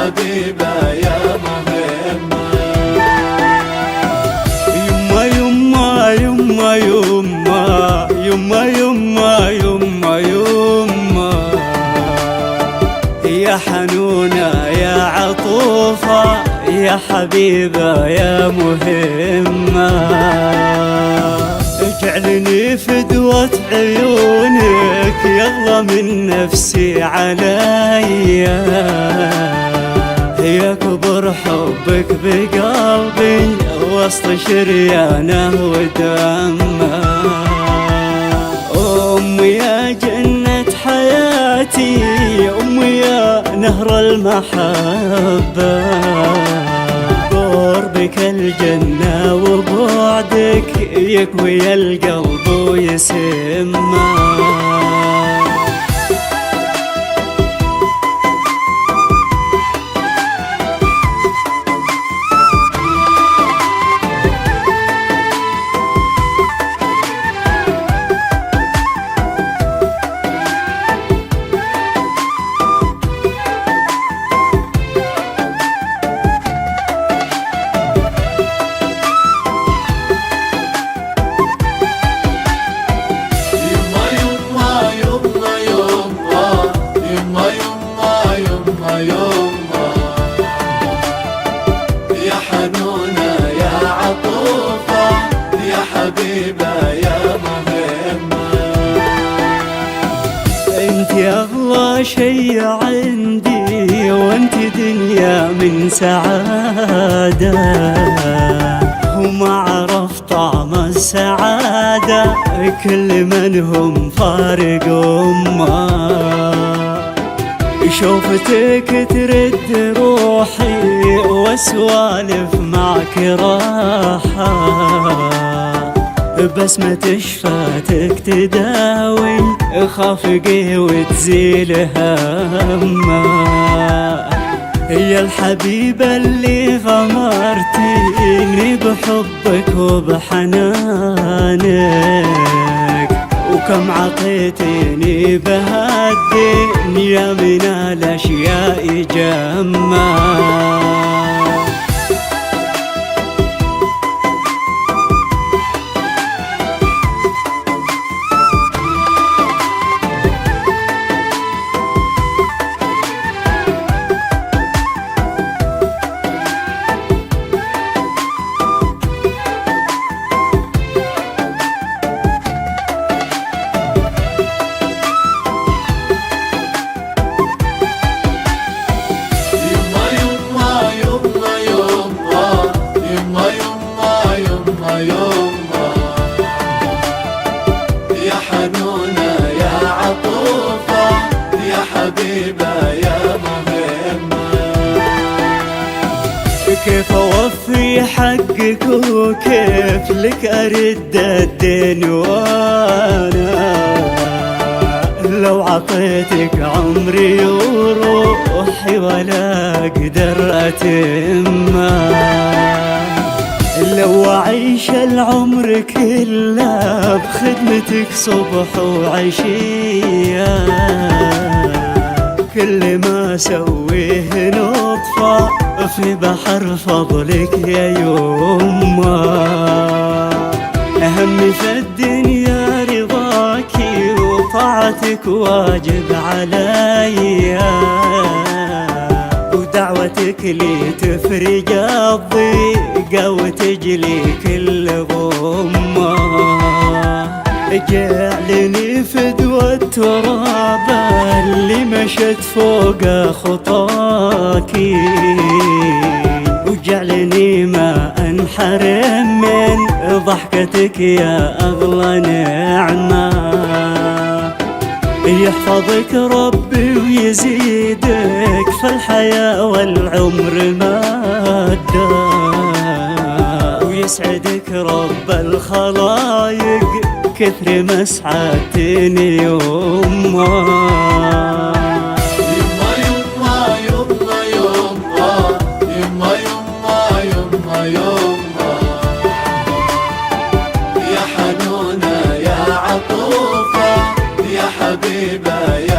حبيبة يا مهمة. يما يما يما يما يما يما يما يما يا حنونة يا عطوفة يا حبيبة يا مهمة. اجعلني فدوة عيونك يلا من نفسي عليا، يا كبر حبك بقلبي وسط شريانه ودمه. أمي يا جنة حياتي، أمي يا نهر المحبة، قربك الجنة وبعدك يكوي القلب ويسمه. يا حنونة يا عطوفة يا حبيبة يا مهمة. انت اغلى شي عندي وانت دنيا من سعادة، وما عرف طعم السعادة كل من هم فارق أمه. شوفتك ترد روحي واسوالف معك راحة، بسمة شفاتك تداوي خافقي وتزيل همه. يا الحبيبة اللي غمرتيني بحبك وبحنانك، وكم عطيتيني بهالدنيا من الأشياء جمّا. يا حنونة يا عطوفة يا حبيبة يا مهمة. كيف أوفي حقك وكيف لك أرد الدين، وأنا لو عطيتك عمري وروحي ولا أقدر أتمه. لو أعيش العمر كله بخدمتك صبح وعشية، كل ما أسويه نطفة في بحر فضلك يا يمه. همي في الدنيا رضاكي وطاعتك واجب عليا، ودعوتك لي تفرج الضيقة وتجلي كل غمة. جعلني فدوة تراب اللي مشت فوق خطاكي، وجعلني ما انحرم من ضحكتك يا أغلى نعمة. يحفظك ربي ويزيدك في الحياة والعمر مادة، ويسعدك رب الخلايق كثر ما سعدتني يمه. يا حنونة يا عطوفة يا حبيبة يا